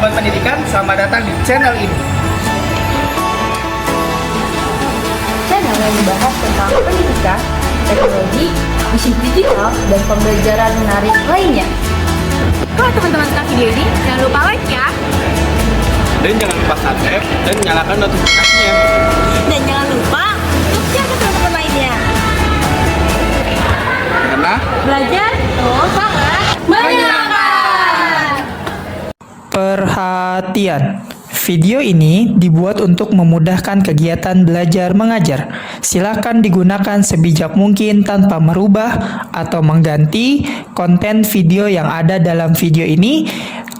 Sobat Pendidikan, selamat datang di channel ini. Channel yang membahas tentang pendidikan, teknologi, bisnis digital, dan pembelajaran menarik lainnya. Kalau teman-teman suka video ini, jangan lupa like ya. Dan jangan lupa subscribe dan nyalakan notifikasinya. Dan jangan lupa untuk share ke teman-teman lainnya. Karena Belajar tuh sangat menyenangkan. Perhatian, video ini dibuat untuk memudahkan kegiatan belajar mengajar. Silakan digunakan sebijak mungkin tanpa merubah atau mengganti konten video yang ada dalam video ini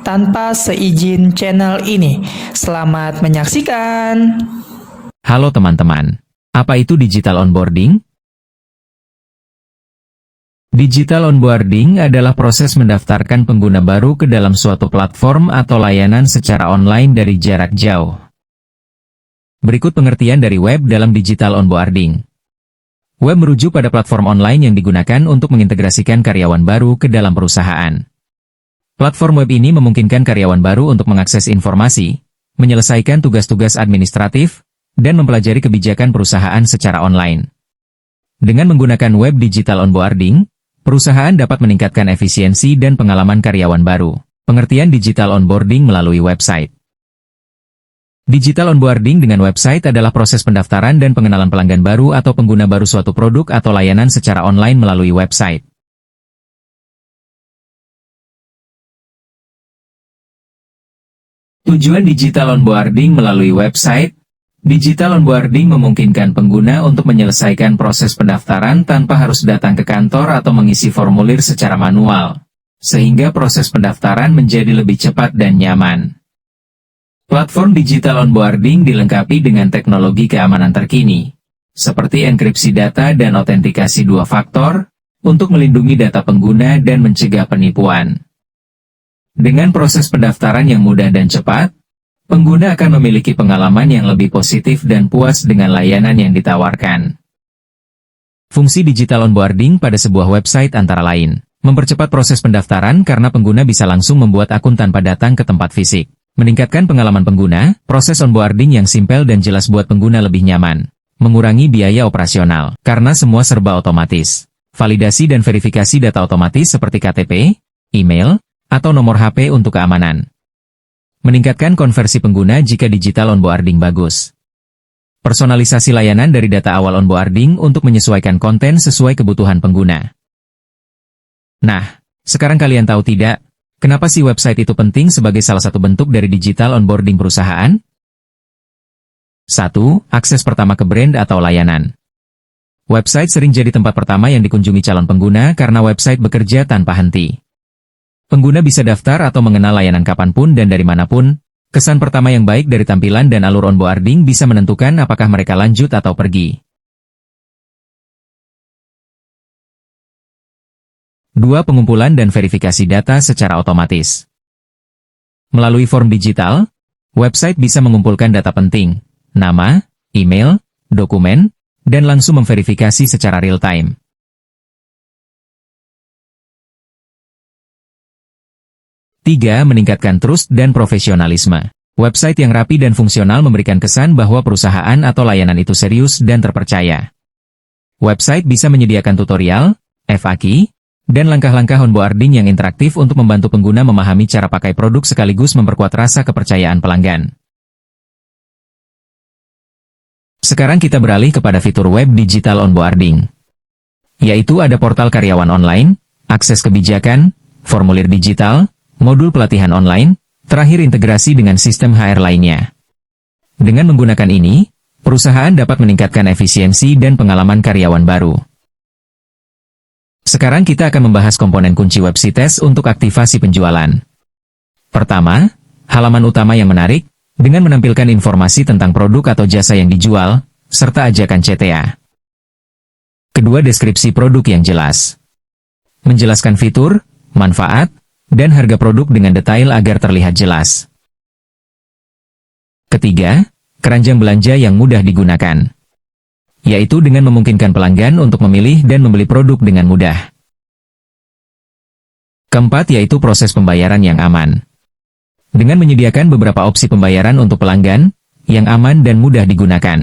tanpa seizin channel ini. Selamat menyaksikan. Halo teman-teman, apa itu digital onboarding? Digital onboarding adalah proses mendaftarkan pengguna baru ke dalam suatu platform atau layanan secara online dari jarak jauh. Berikut pengertian dari web dalam digital onboarding. Web merujuk pada platform online yang digunakan untuk mengintegrasikan karyawan baru ke dalam perusahaan. Platform web ini memungkinkan karyawan baru untuk mengakses informasi, menyelesaikan tugas-tugas administratif, dan mempelajari kebijakan perusahaan secara online. Dengan menggunakan web digital onboarding, perusahaan dapat meningkatkan efisiensi dan pengalaman karyawan baru. Pengertian digital onboarding melalui website. Digital onboarding dengan website adalah proses pendaftaran dan pengenalan pelanggan baru atau pengguna baru suatu produk atau layanan secara online melalui website. Tujuan digital onboarding melalui website. Digital onboarding memungkinkan pengguna untuk menyelesaikan proses pendaftaran tanpa harus datang ke kantor atau mengisi formulir secara manual, sehingga proses pendaftaran menjadi lebih cepat dan nyaman. Platform digital onboarding dilengkapi dengan teknologi keamanan terkini, seperti enkripsi data dan autentikasi dua faktor, untuk melindungi data pengguna dan mencegah penipuan. Dengan proses pendaftaran yang mudah dan cepat, pengguna akan memiliki pengalaman yang lebih positif dan puas dengan layanan yang ditawarkan. Fungsi digital onboarding pada sebuah website antara lain, mempercepat proses pendaftaran karena pengguna bisa langsung membuat akun tanpa datang ke tempat fisik. Meningkatkan pengalaman pengguna, proses onboarding yang simpel dan jelas buat pengguna lebih nyaman. Mengurangi biaya operasional, karena semua serba otomatis. Validasi dan verifikasi data otomatis seperti KTP, email, atau nomor HP untuk keamanan. Meningkatkan konversi pengguna jika digital onboarding bagus. Personalisasi layanan dari data awal onboarding untuk menyesuaikan konten sesuai kebutuhan pengguna. Nah, sekarang kalian tahu tidak, kenapa si website itu penting sebagai salah satu bentuk dari digital onboarding perusahaan? 1. Akses pertama ke brand atau layanan. Website sering jadi tempat pertama yang dikunjungi calon pengguna karena website bekerja tanpa henti. Pengguna bisa daftar atau mengenal layanan kapanpun dan dari manapun. Kesan pertama yang baik dari tampilan dan alur onboarding bisa menentukan apakah mereka lanjut atau pergi. 2. Pengumpulan dan verifikasi data secara otomatis. Melalui form digital, website bisa mengumpulkan data penting, nama, email, dokumen, dan langsung memverifikasi secara real-time. 3. Meningkatkan trust dan profesionalisme. Website yang rapi dan fungsional memberikan kesan bahwa perusahaan atau layanan itu serius dan terpercaya. Website bisa menyediakan tutorial, FAQ, dan langkah-langkah onboarding yang interaktif untuk membantu pengguna memahami cara pakai produk sekaligus memperkuat rasa kepercayaan pelanggan. Sekarang kita beralih kepada fitur web digital onboarding, yaitu ada portal karyawan online, akses kebijakan, formulir digital, modul pelatihan online, terakhir integrasi dengan sistem HR lainnya. Dengan menggunakan ini, perusahaan dapat meningkatkan efisiensi dan pengalaman karyawan baru. Sekarang kita akan membahas komponen kunci Websites untuk aktivasi penjualan. Pertama, halaman utama yang menarik, dengan menampilkan informasi tentang produk atau jasa yang dijual, serta ajakan CTA. Kedua, deskripsi produk yang jelas. Menjelaskan fitur, manfaat, dan harga produk dengan detail agar terlihat jelas. Ketiga, keranjang belanja yang mudah digunakan, yaitu dengan memungkinkan pelanggan untuk memilih dan membeli produk dengan mudah. Keempat, yaitu proses pembayaran yang aman. dengan menyediakan beberapa opsi pembayaran untuk pelanggan yang aman dan mudah digunakan.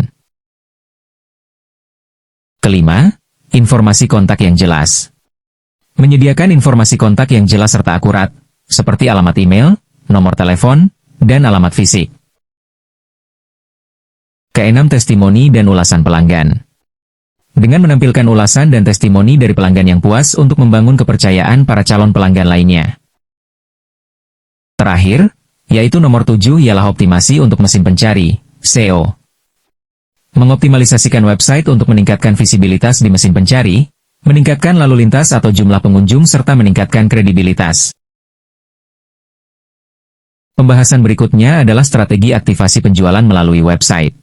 Kelima, informasi kontak yang jelas. Menyediakan informasi kontak yang jelas serta akurat, seperti alamat email, nomor telepon, dan alamat fisik. Keenam, testimoni dan ulasan pelanggan. Dengan menampilkan ulasan dan testimoni dari pelanggan yang puas untuk membangun kepercayaan para calon pelanggan lainnya. Terakhir, yaitu nomor 7 ialah optimasi untuk mesin pencari, SEO. Mengoptimalisasikan website untuk meningkatkan visibilitas di mesin pencari, meningkatkan lalu lintas atau jumlah pengunjung serta meningkatkan kredibilitas. Pembahasan berikutnya adalah strategi aktivasi penjualan melalui website.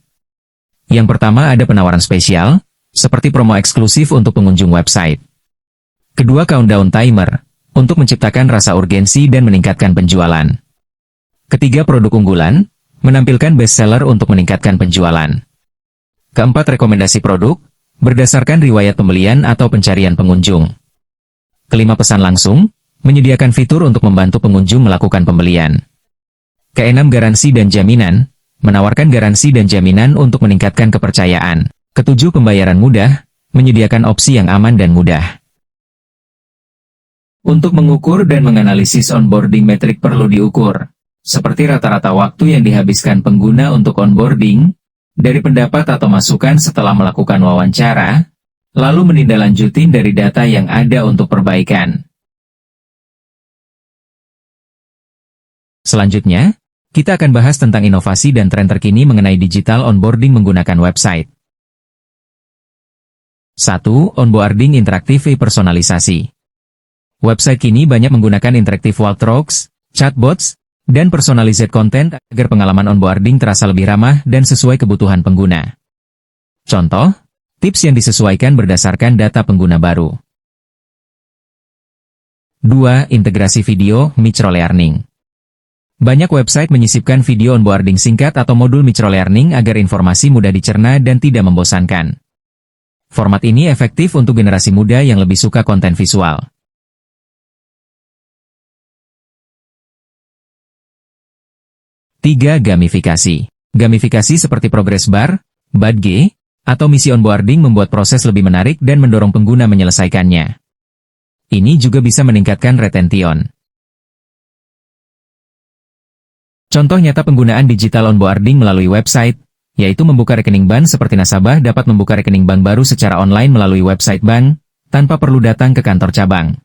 Yang pertama ada penawaran spesial, seperti promo eksklusif untuk pengunjung website. Kedua, countdown timer, untuk menciptakan rasa urgensi dan meningkatkan penjualan. Ketiga, produk unggulan, menampilkan bestseller untuk meningkatkan penjualan. Keempat, rekomendasi produk, berdasarkan riwayat pembelian atau pencarian pengunjung. Kelima, pesan langsung, menyediakan fitur untuk membantu pengunjung melakukan pembelian. Keenam, garansi dan jaminan, menawarkan garansi dan jaminan untuk meningkatkan kepercayaan. Ketujuh, pembayaran mudah, menyediakan opsi yang aman dan mudah. Untuk mengukur dan menganalisis onboarding metrik perlu diukur, seperti rata-rata waktu yang dihabiskan pengguna untuk onboarding, dari pendapat atau masukan setelah melakukan wawancara, lalu menindaklanjuti dari data yang ada untuk perbaikan. Selanjutnya, kita akan bahas tentang inovasi dan tren terkini mengenai digital onboarding menggunakan website. 1. Onboarding interaktif personalisasi. Website kini banyak menggunakan interaktif walkthroughs, chatbots, dan personalized content agar pengalaman onboarding terasa lebih ramah dan sesuai kebutuhan pengguna. Contoh, tips yang disesuaikan berdasarkan data pengguna baru. 2. Integrasi video, microlearning. Banyak website menyisipkan video onboarding singkat atau modul microlearning agar informasi mudah dicerna dan tidak membosankan. Format ini efektif untuk generasi muda yang lebih suka konten visual. 3. Gamifikasi. Gamifikasi seperti progress bar, badge, atau misi onboarding membuat proses lebih menarik dan mendorong pengguna menyelesaikannya. Ini juga bisa meningkatkan retention. Contoh nyata penggunaan digital onboarding melalui website, yaitu membuka rekening bank seperti nasabah dapat membuka rekening bank baru secara online melalui website bank, tanpa perlu datang ke kantor cabang.